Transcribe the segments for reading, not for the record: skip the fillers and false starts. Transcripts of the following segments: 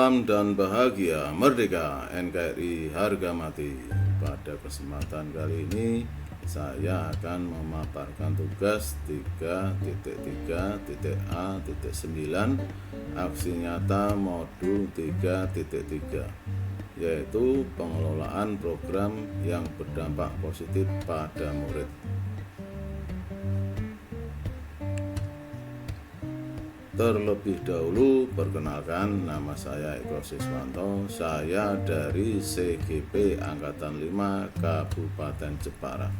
Salam dan bahagia merdeka NKRI harga mati. Pada kesempatan kali ini saya akan memaparkan tugas 3.3.A.9 aksi nyata modul 3.3, yaitu pengelolaan program yang berdampak positif pada murid. Terlebih dahulu, perkenalkan, nama saya Eko Siswanto. Saya dari CGP Angkatan 5 Kabupaten Jepara.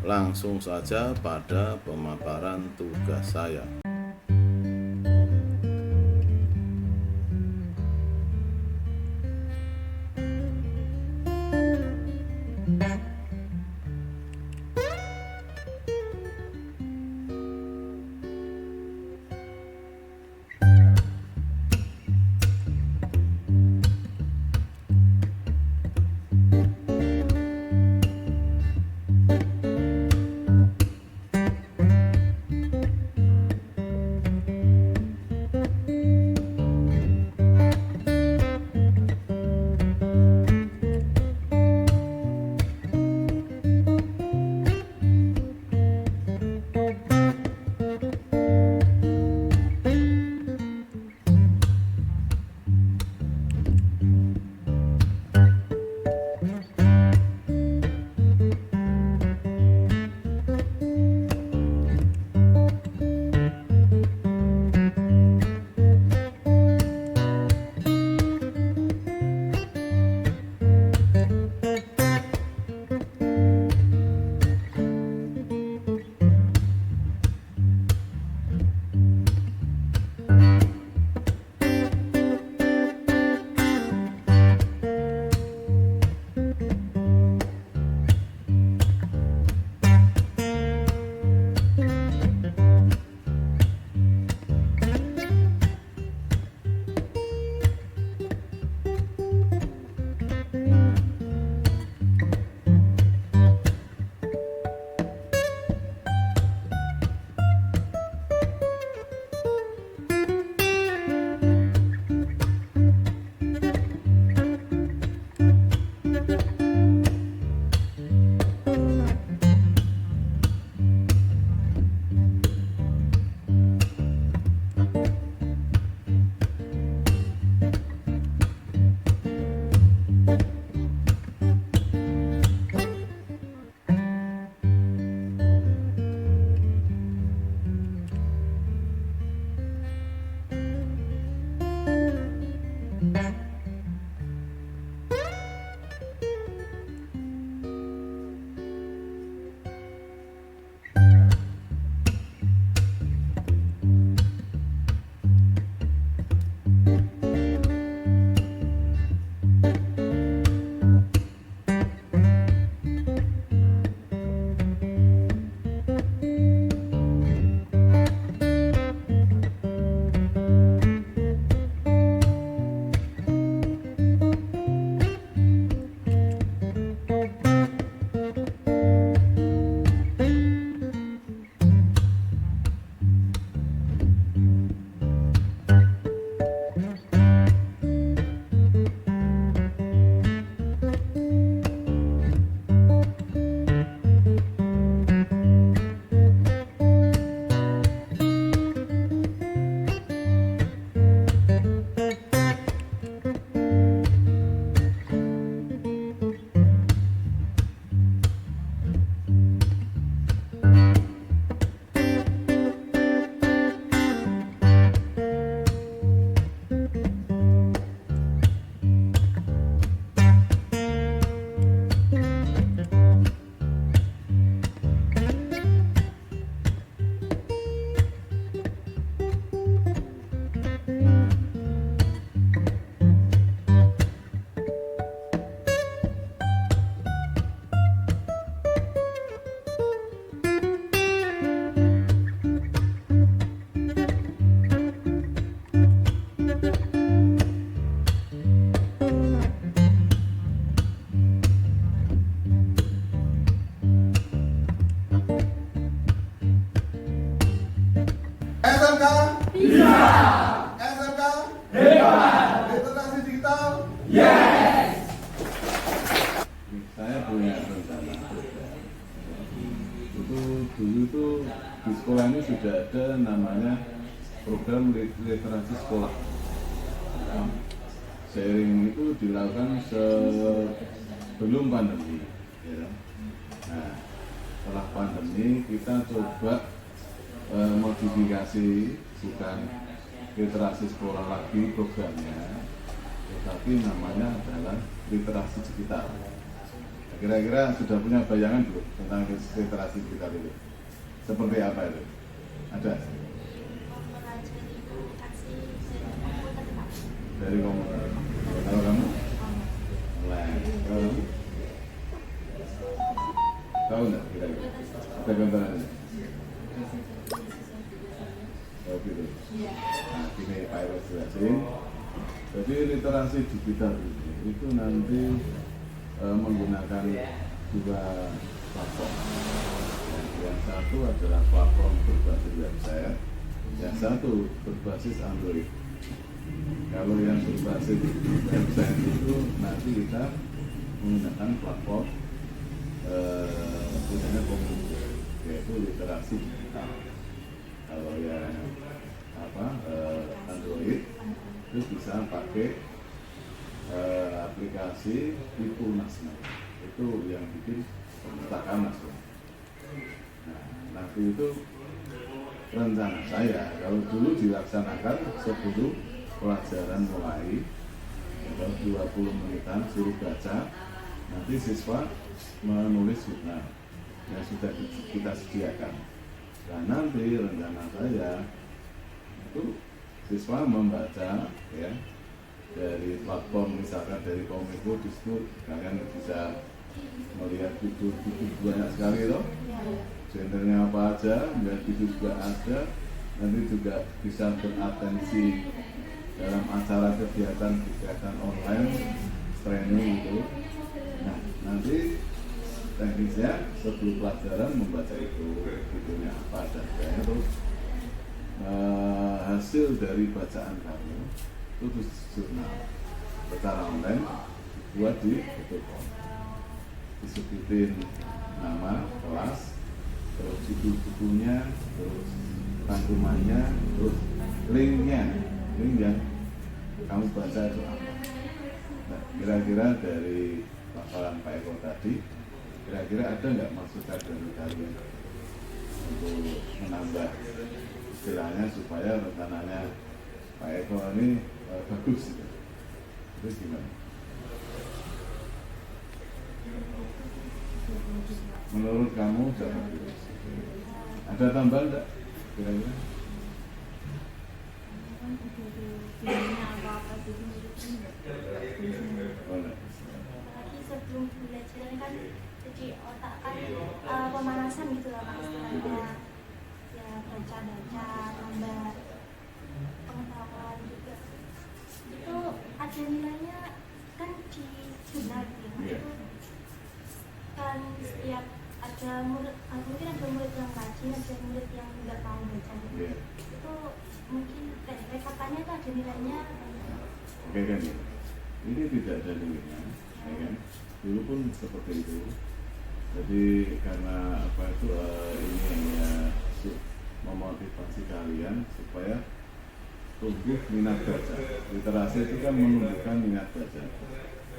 Langsung saja pada pemaparan tugas saya. SMK bisa, SMK hebat. punya rencana program. Itu dulu itu di sekolah ini sudah ada namanya program literasi sekolah. Nah, sharing itu dilakukan sebelum pandemi. Ya. Nah, setelah pandemi kita coba modifikasi, bukan literasi sekolah lagi programnya, tetapi namanya adalah literasi digital. Kira-kira sudah punya bayangan belum tentang literasi digital itu? Seperti apa itu? Ada? Dari komputer. Kalau kamu? Online. Kalau kamu? Tahu nggak kira-kira? Ada gambarannya? Oh gitu. Nah, ini Pak Ibu jelasin. Jadi literasi digital itu nanti menggunakan dua platform. Yang satu adalah platform berbasis website, yang satu berbasis Android. Kalau yang berbasis website itu nanti kita menggunakan platform punyanya komunitas, yaitu literasi digital. Kalau yang Android itu bisa pakai aplikasi Ipurnas, itu yang bikin perpustakaan nasional. Nah, nanti itu rencana saya kalau dulu dilaksanakan sebelum pelajaran mulai, atau 20 menitan suruh baca, nanti siswa menulis jurnal yang sudah kita sediakan. Nah, nanti rencana saya itu siswa membaca ya dari platform, misalkan dari Kominfo, di situ kalian bisa melihat buku banyak sekali loh, genrenya apa aja, melihat video juga ada, nanti juga bisa beratensi dalam acara kegiatan online training itu. Nah, nanti teknisnya sebelum pelajaran membaca itu videonya apa dan terus hasil dari bacaan kamu itu tulis jurnal secara online buat di fotokopi, disebutin nama kelas, terus judul bukunya, terus rangkumannya, terus link yang kamu baca itu apa. Nah, kira-kira dari paparan Pak Eko tadi, kira-kira ada nggak masukan dari kalian untuk menambah istilahnya supaya rencananya Pak Eko ini bagus gitu. Terus gimana? Menurut kamu bagus? Ada tambahan enggak? Kira-kira? Apalagi sebelum belajar kan jadi otak kan pemanasan gitu lah Pak, istilahnya ya, baca-baca, nambah pengetahuan juga. Itu ada nilainya kan di jurnal gitu ya. Kan setiap ada murid, mungkin ada murid yang rajin, ada murid yang nggak mau baca gitu. Itu mungkin kayak katanya itu ada nilainya. Oke kan ya? Ini tidak ada nilainya, ya kan? Dulu pun seperti itu. Jadi karena apa itu ini hanya memotivasi kalian supaya tumbuh minat baca. Literasi itu kan menumbuhkan minat baca.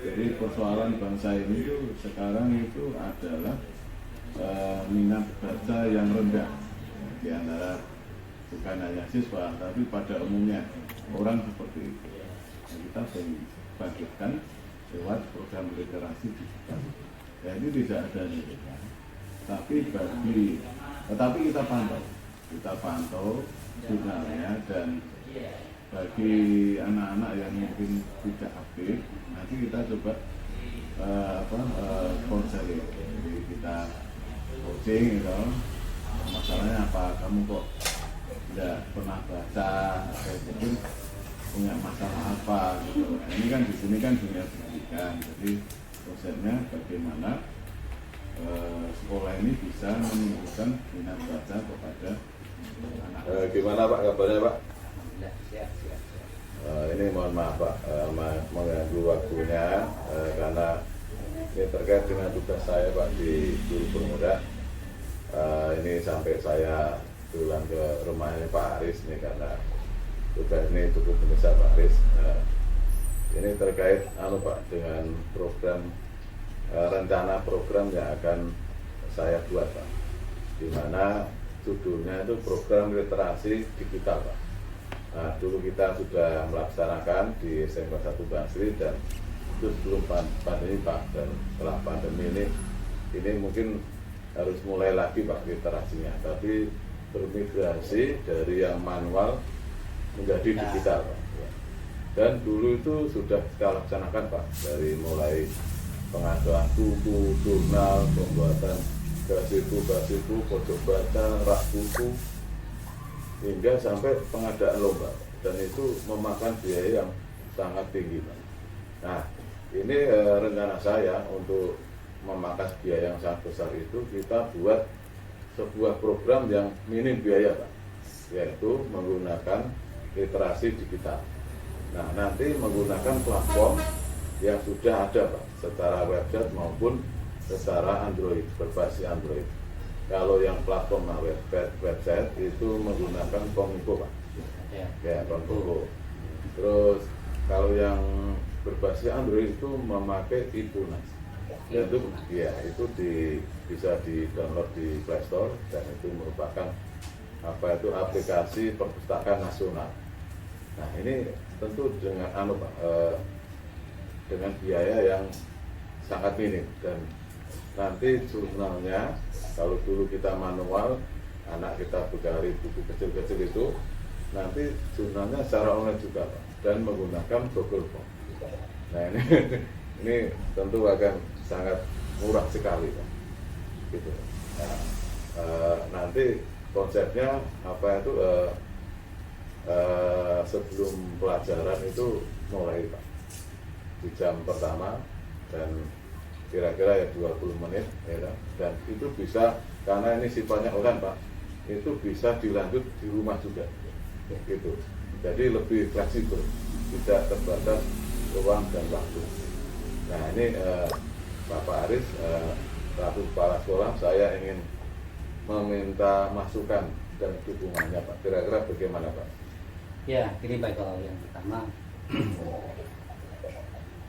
Jadi persoalan bangsa ini itu sekarang itu adalah minat baca yang rendah di antara bukan hanya siswa tapi pada umumnya orang seperti itu. Nah, kita bangkitkan lewat program literasi digital. Ya, ini tidak ada nilainya, tetapi kita pantau jurnalnya, dan bagi anak-anak yang mungkin tidak aktif, nanti kita coba konseling. Jadi kita coaching gitu, masalahnya apa, kamu kok tidak pernah baca atau mungkin punya masalah apa gitu. Nah, ini kan di sini kan dunia pendidikan, jadi konsepnya bagaimana sekolah ini bisa menumbuhkan minat baca kepada anak. Gimana Pak kabarnya Pak? Siap. Ini mohon maaf Pak, mengganggu waktunya karena Ini terkait dengan tugas saya Pak di Guru Bermuda. Ini sampai saya pulang ke rumahnya Pak Aris nih karena tugas ini cukup besar Pak Aris. Ini terkait Pak dengan program rencana program yang akan saya buat Pak, di mana judulnya itu program literasi digital Pak. Nah, dulu kita sudah melaksanakan di SMP 1 Basri dan itu sebelum pandemi Pak, dan setelah pandemi ini mungkin harus mulai lagi Pak literasinya, tapi bermigrasi dari yang manual menjadi digital Pak. Dan dulu itu sudah kita laksanakan Pak, dari mulai pengadaan buku, jurnal, pembuatan gazebo, pojok baca, rak buku, hingga sampai pengadaan lomba, dan itu memakan biaya yang sangat tinggi Pak. Nah, ini rencana saya untuk memangkas biaya yang sangat besar itu, kita buat sebuah program yang minim biaya Pak, yaitu menggunakan literasi digital. Nah, nanti menggunakan platform yang sudah ada Pak, secara website maupun secara Android, berbasis Android. Kalau yang platform website itu menggunakan Kominfo Pak, ya Kominfo. Terus kalau yang berbasis Android itu memakai Ipunas, yaitu ya itu bisa di download di Play Store, dan itu merupakan aplikasi perpustakaan nasional. Nah, ini tentu dengan dengan biaya yang sangat minim, dan nanti jurnalnya kalau dulu kita manual, anak kita bekali buku kecil-kecil itu, nanti jurnalnya secara online juga Pak, dan menggunakan Google Form. Nah, ini tentu akan sangat murah sekali Pak, gitu. Nah, nanti konsepnya sebelum pelajaran itu mulai Pak, di jam pertama, dan kira-kira ya 20 menit ya, dan itu bisa, karena ini sifatnya online Pak, itu bisa dilanjut di rumah juga gitu. Jadi lebih fleksibel, tidak terbatas ruang dan waktu. Nah, ini Bapak Aris, selaku kepala sekolah, saya ingin meminta masukan dan dukungannya Pak. Kira-kira bagaimana Pak? Ya, ini baik. Kalau yang pertama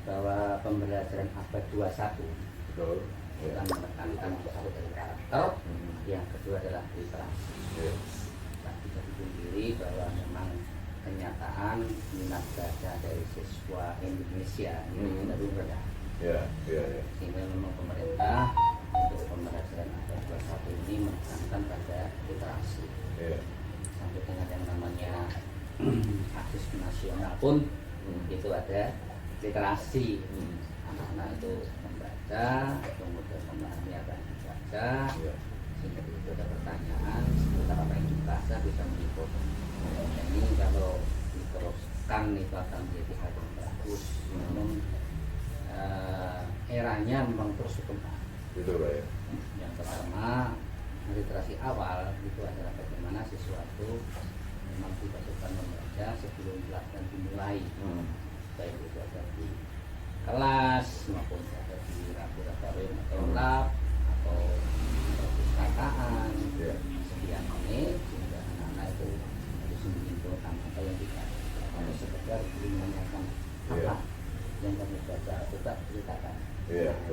bahwa pembelajaran abad 21 Betul. kita menekankan satu dari karakter, yang kedua adalah literasi. Tak bisa dipungkiri bahwa memang kenyataan minat baca dari siswa Indonesia ini cenderung rendah. Sehingga memang pemerintah untuk pembelajaran abad 21 ini menekankan pada literasi. Sampai dengan yang namanya akses nasional pun itu ada literasi. Anak-anak itu membaca, kemudian memahami apa yang dibaca, sehingga itu ada pertanyaan seputar apa yang dibaca bisa mengikut. Ini kalau diteruskan itu akan menjadi hal yang bagus. Namun eranya memang terus berkembang. Yang pertama, literasi awal itu adalah bagaimana siswa itu memang dibutuhkan membaca sebelum pelajaran dimulai, baik itu ada di kelas maupun ada di laboratorium atau lab atau perpustakaan sekian menit, sehingga anak-anak itu harus menyimpulkan apa yang dibaca, atau sekedar menanyakan apa yang kami baca, coba ceritakan.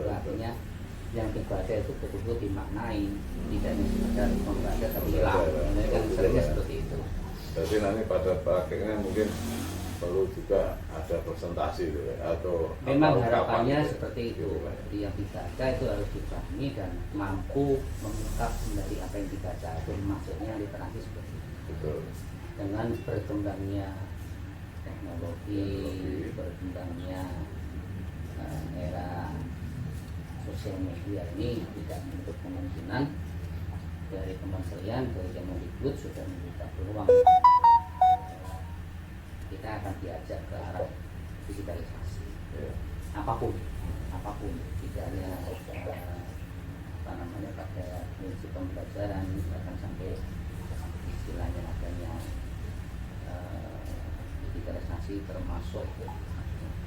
Artinya yang dibaca itu betul-betul dimaknai, tidak hanya sekedar membaca tapi hilang. Kan seringnya seperti itu. Jadi nanti pada prakteknya mungkin perlu juga ada presentasi atau memang harapannya seperti itu. Jadi yang dibaca itu harus dipahami dan mampu mengungkap dari apa yang dibaca. Itu maksudnya literasi seperti itu. Dengan berkembangnya teknologi, berkembangnya era sosial media ini tidak menutup kemungkinan dari Kementerian dari Kemendikbud sudah membuka peluang kita akan diajak ke arah digitalisasi. Apapun, tidak hanya pada prinsip pembelajaran, bahkan sampai istilahnya adanya digitalisasi termasuk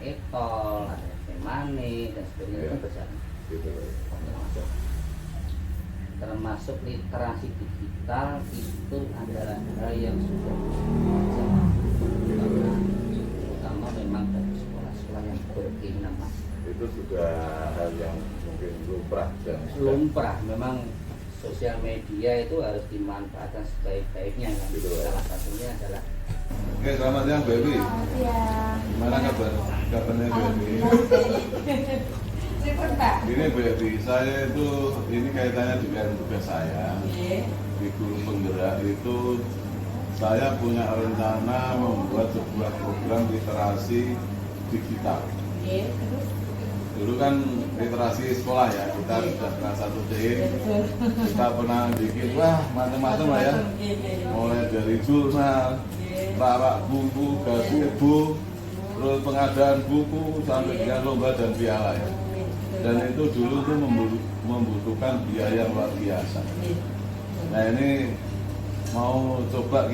e-tol, ada e-money dan sebagainya itu berjalan. gitu. Termasuk literasi digital itu adalah hal yang sudah terutama memang dari sekolah-sekolah yang berkeinginan Mas. Itu sudah hal yang mungkin lumrah dan Lumrah, memang sosial media itu harus dimanfaatkan sebaik-baiknya kan. Salah satunya adalah. Oke, selamat siang Bu Evi. Ya. Gimana kabarnya Bu Evi? Ini Bu Evi, saya itu ini kaitannya dengan tugas saya di Guru Penggerak itu. Saya punya rencana membuat sebuah program literasi digital. Dulu kan literasi sekolah ya, kita sudah pernah satu tim, kita pernah bikin macam-macam lah ya, mulai dari jurnal, rak buku, gazebo, terus pengadaan buku sampai dengan lomba dan piala ya. Dan itu dulu tuh membutuhkan biaya luar biasa. Nah ini mau coba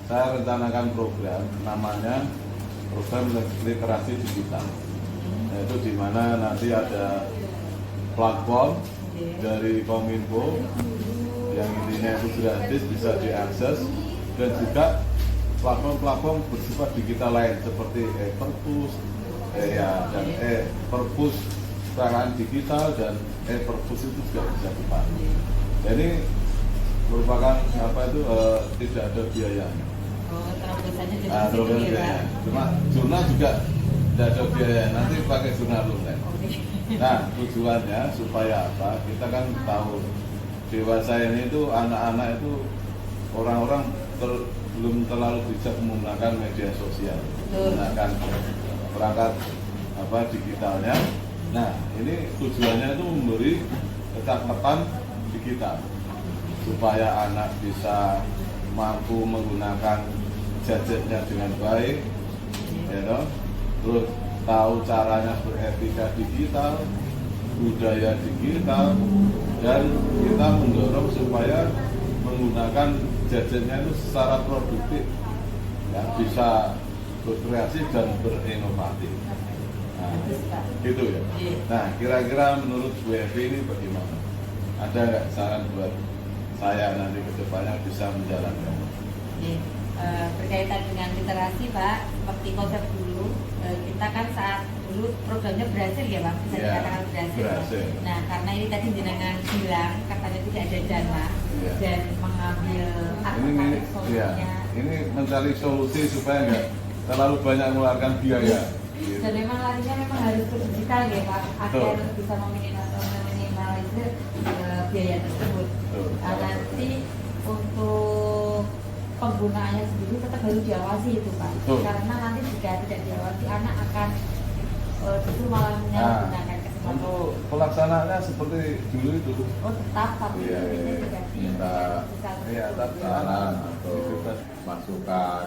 saya rencanakan program namanya program literasi digital. Yaitu di mana nanti ada platform dari Kominfo yang intinya itu gratis bisa diakses, dan juga platform-platform bersifat digital lain seperti e-perpus dan e-perpus sekarang digital, dan e-perpus itu juga bisa dipakai. Jadi merupakan tidak ada biayanya. Biaya. Cuma jurnal juga tidak ada biaya, nanti pakai jurnal online. Nah tujuannya supaya apa? Kita kan tahu dewasa ini itu anak-anak itu orang-orang belum terlalu bijak menggunakan media sosial, menggunakan perangkat digitalnya. Nah ini tujuannya itu memberi kecakapan digital supaya anak bisa mampu menggunakan gadgetnya dengan baik, ya toh? Terus tahu caranya beretika digital, budaya digital, dan kita mendorong supaya menggunakan gadgetnya itu secara produktif, ya, bisa berkreasi dan berinovatif. Nah, gitu ya. Nah, kira-kira menurut Bu Evi ini bagaimana? Ada nggak saran buat saya nanti ke depannya bisa menjalankan? Berkaitan dengan literasi Pak, seperti konsep dulu, kita kan saat dulu programnya berhasil ya Pak, bisa dikatakan berhasil. Nah karena ini tadi jenengan bilang katanya tidak ada dana dan mengambil alternatif solusinya. Ini mencari solusi supaya nggak terlalu banyak mengeluarkan biaya. Dan memang larinya memang harus ke digital ya Pak, agar bisa meminimalisir biaya tersebut. Nanti untuk penggunaannya sendiri tetap harus diawasi itu Pak. Karena nanti jika tidak diawasi anak akan justru malah menyalahgunakan kesempatan. Untuk pelaksanaannya seperti dulu itu. Oh tetap, tapi tapi saran atau masukan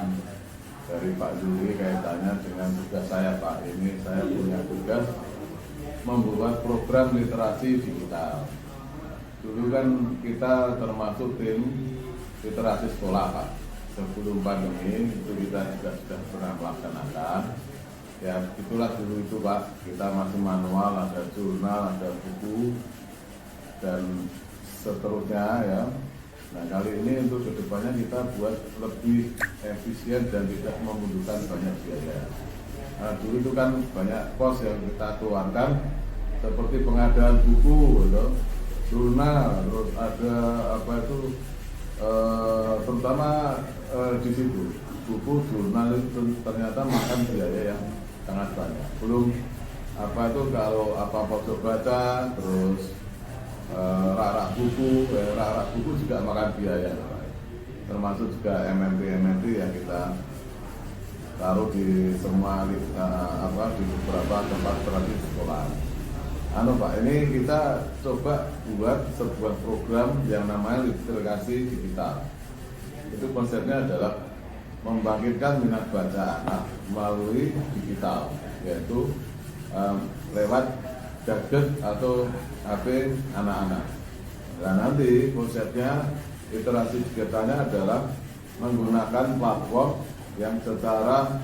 dari Pak Juli kaitannya dengan tugas saya Pak. Ini saya punya tugas membuat program literasi digital. Dulu kan kita termasuk tim literasi sekolah Pak. Sebelum pandemi itu kita juga sudah pernah melaksanakan. Ya itulah dulu itu Pak. Kita masih manual, ada jurnal, ada buku dan seterusnya ya. Nah kali ini untuk kedepannya kita buat lebih efisien dan tidak membutuhkan banyak biaya. Nah, dulu itu kan banyak kos yang kita keluarkan seperti pengadaan buku, gitu, jurnal, terus ada terutama di situ buku jurnal itu ternyata makan biaya yang sangat banyak. Belum kalau pojok baca, terus rak buku juga makan biaya, termasuk juga MMT yang kita taruh di semua di beberapa tempat tradisi sekolah. Pak, ini kita coba buat sebuah program yang namanya literasi digital. Itu konsepnya adalah membangkitkan minat baca anak melalui digital, yaitu lewat gadget atau HP anak-anak. Dan nanti konsepnya literasi digitalnya adalah menggunakan platform yang secara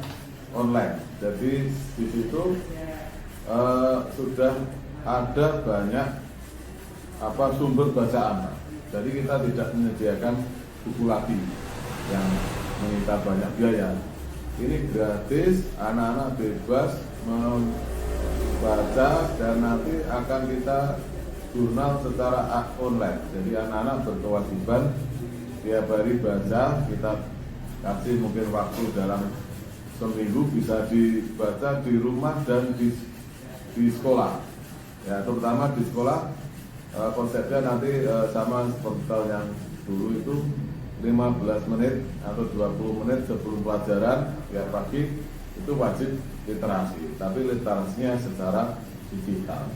online. Jadi di situ sudah ada banyak sumber bacaan, Pak. Jadi kita tidak menyediakan buku lagi yang menyita banyak biaya. Ini gratis, anak-anak bebas membaca dan nanti akan kita jurnal secara online. Jadi anak-anak berkewajiban tiap hari baca, kita kasih mungkin waktu dalam seminggu bisa dibaca di rumah dan di sekolah. Ya, terutama di sekolah konsepnya nanti sama seperti tahun yang dulu itu 15 menit atau 20 menit sebelum pelajaran ya pagi itu wajib literasi, tapi literasinya secara digital.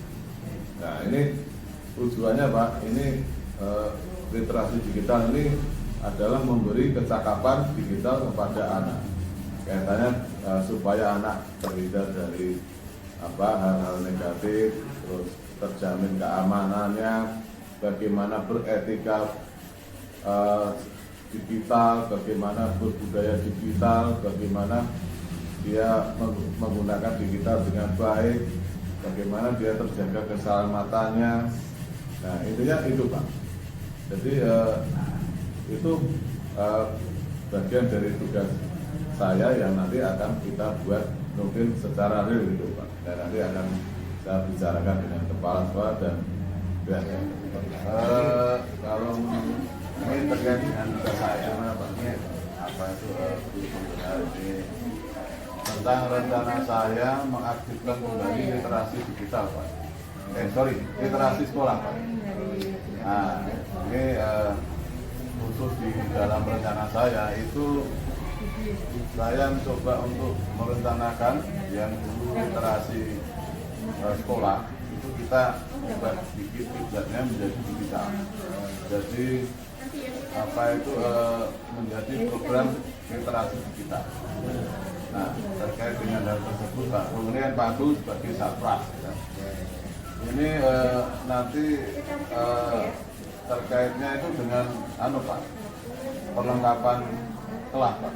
Nah ini tujuannya Pak, ini literasi digital ini adalah memberi kecakapan digital kepada anak. Kaitannya supaya anak terhindar dari hal-hal negatif, terus terjamin keamanannya, bagaimana beretika digital, bagaimana berbudaya digital, bagaimana dia menggunakan digital dengan baik, bagaimana dia terjaga keselamatannya. Nah intinya itu Pak. Jadi itu bagian dari tugas saya yang nanti akan kita buat mungkin secara real gitu Pak. Dan nanti akan saya bicarakan dengan kepala sekolah dan pihak yang kalau ini terkait dengan tugas saya Pak. Apa itu tentang rencana saya mengaktifkan kembali literasi digital Pak. Literasi sekolah Pak. Nah ini khusus di dalam rencana saya itu saya mencoba untuk merencanakan yang dulu literasi sekolah itu kita ubah sedikit kiblatnya menjadi digital. Jadi menjadi program literasi digital. Nah terkait dengan hal tersebut Pak, ini kan Pak Agus sebagai Satpras ya. Ini nanti terkaitnya itu dengan Pak, perlengkapan kelas Pak.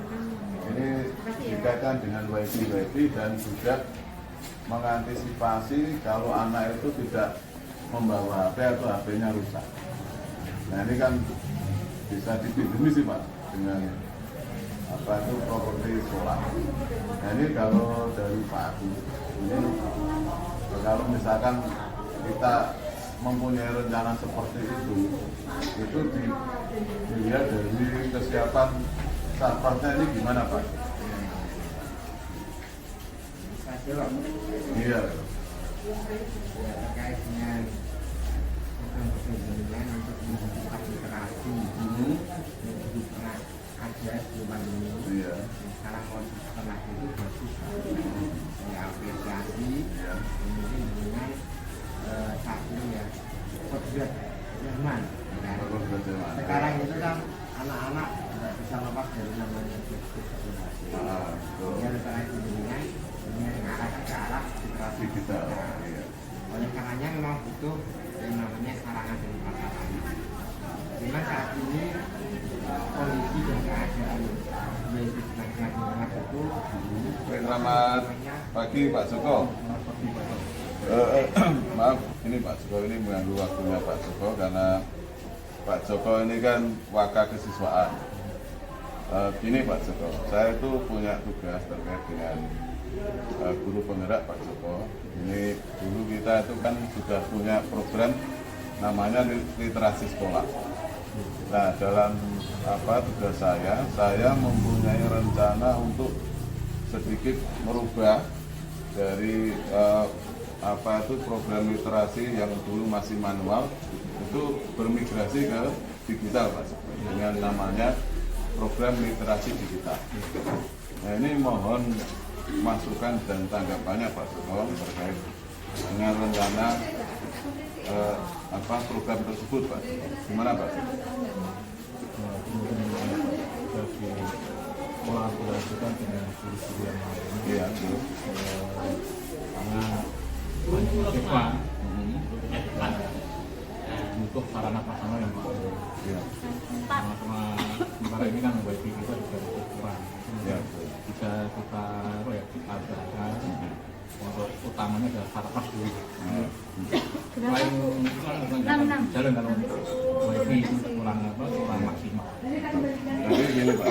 Ini dikaitkan dengan wifi dan juga mengantisipasi kalau anak itu tidak membawa HP atau HP-nya rusak. Nah ini kan bisa dipinjami sih Pak dengan properti sekolah. Nah ini kalau dari Pak Agus, ini kalau misalkan kita mempunyai rencana seperti itu dilihat dari kesiapan Satpasnya ini gimana Pak? Iya. Terkait dengan program untuk membuka literasi itu pernah ada sebelum ini. Iya. Sekarang mau setelah itu bagus saya apresiasi. Kemudian dengan satu ya program Jerman. Sekarang itu kan anak-anak tidak bisa lepas dari namanya ya literasi dengan mengarahkan ke arah literasi digital. Oleh karenanya memang butuh yang namanya sarangan dari pasangan. Memang saat ini kondisi dan keadaan yaitu masyarakat itu. Selamat pagi Pak Joko. Maaf, ini Pak Joko ini mengganggu waktunya Pak Joko karena Pak Joko ini kan waka kesiswaan. Gini Pak Joko, saya itu punya tugas terkait dengan guru penggerak Pak Joko. Ini dulu kita itu kan sudah punya program namanya literasi sekolah. Nah dalam tugas saya mempunyai rencana untuk sedikit merubah dari program literasi yang dulu masih manual itu bermigrasi ke digital Pak Joko, dengan namanya program literasi digital. Nah ini mohon masukan dan tanggapannya Pak Joko terkait dengan rencana program tersebut Pak. Gimana Pak? Kolaborasikan dengan guru-guru yang lain. Iya, karena siswa butuh sarana prasarana yang baru. Iya. Sama sementara ini kan wifi kita juga cukup kurang. Iya. Bisa kita kita adakan untuk utamanya adalah sarkas dulu. Berapa Selain Bu? itu kan Enam. jalan kalau wifi itu kurang maksimal. Jadi gini Pak,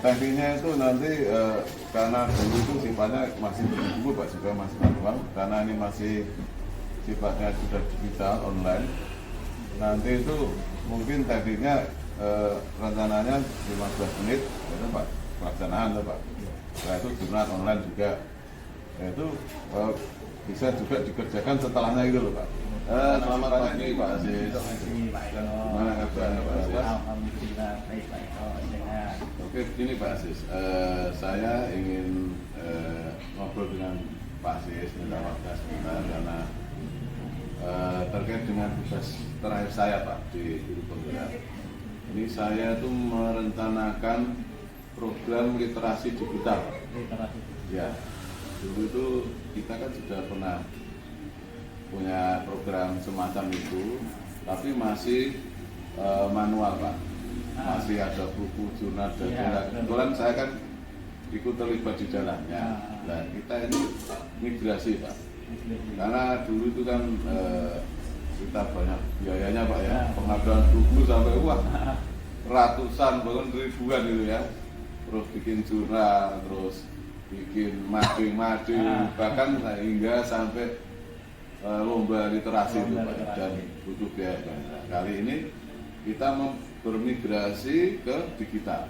tekniknya itu nanti karena dulu itu sifatnya masih berburu Pak, juga masih manual. Karena ini masih sifatnya sudah digital online. Nanti itu mungkin tekniknya rencananya 15 menit itu Pak pelaksanaan tuh Pak. Setelah itu jurnal online juga. Nah, itu bisa juga dikerjakan setelahnya itu loh Pak. Selamat pagi Pak Aziz. Gimana kabarnya Pak Aziz? Alhamdulillah baik Pak Eko, sehat. Oke, gini Pak Aziz, saya ingin ngobrol dengan Pak Aziz minta waktu sebentar karena terkait dengan tugas terakhir saya Pak di Guru Penggerak. Ini saya tuh merencanakan program literasi digital. Literasi. Ya, dulu itu kita kan sudah pernah punya program semacam itu, tapi masih manual Pak. Masih ada buku, jurnal, dan kebetulan saya kan ikut terlibat di dalamnya. Nah, kita ini migrasi Pak. Karena dulu itu kan kita banyak biayanya Pak ya, pengadaan buku sampai wah ratusan bahkan ribuan gitu ya. Terus bikin jurnal, terus bikin mading-mading, bahkan hingga sampai lomba literasi itu Pak, dan butuh biaya. Nah, kali ini kita bermigrasi ke digital.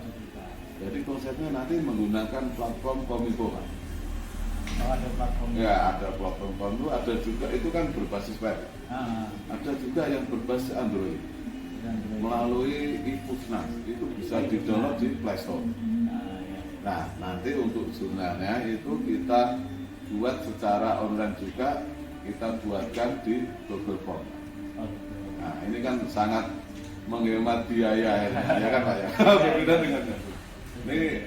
Jadi konsepnya nanti menggunakan platform Kominfo Pak. Oh, ada platform. Ya, ada platform Kominfo, ada juga itu kan berbasis web. Ada juga yang berbasis Android. Melalui iPusnas, itu bisa di-download di Play Store. Nah, nanti untuk jurnalnya itu kita buat secara online juga, kita buatkan di Google Form. Nah, ini kan sangat menghemat biaya ya kan Pak ya. Berbeda dengan ini,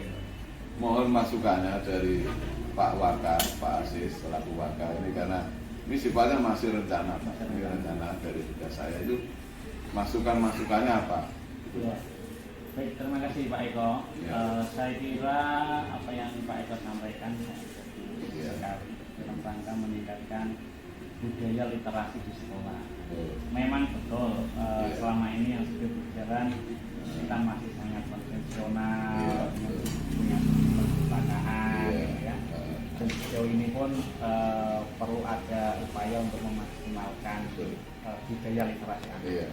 mohon masukannya dari Pak Waka, Pak Aziz selaku Waka ini, karena ini sifatnya masih rencana Pak. Ini rencana dari tugas saya itu, masukannya apa? Ya. Baik, terima kasih Pak Eko. Ya. Saya kira apa yang Pak Eko sampaikan Ya. sekali dalam rangka meningkatkan budaya literasi di sekolah. Oh. Memang betul Ya. selama ini yang sudah berjalan kita masih sangat konvensional, Ya. punya perpustakaan, Ya. ya. Dan sejauh ini pun perlu ada upaya untuk memaksimalkan budaya literasi anak. Iya.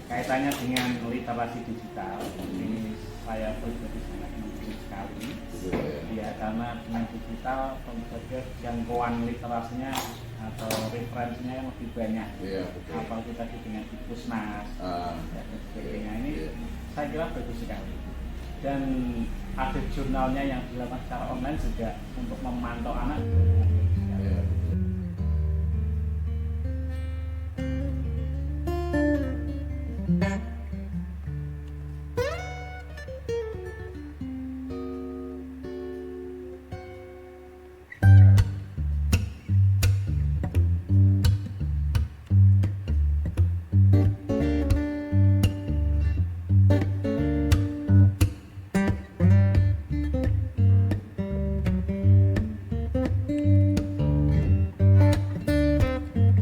Kaitannya dengan literasi digital, ini saya pribadi sangat mendukung sekali. Betul, ya. Ya, karena dengan digital tentu saja jangkauan literasinya atau referensinya yang lebih banyak. Iya, betul. Apalagi tadi dengan iPusnas dan sebagainya, ini Iya. saya kira bagus sekali. Dan ada jurnalnya yang dilakukan secara online juga untuk memantau anak. Iya, betul.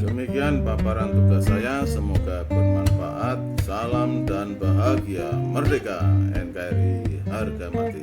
Demikian paparan tugas saya, semoga bermanfaat. Salam dan bahagia, merdeka NKRI harga mati.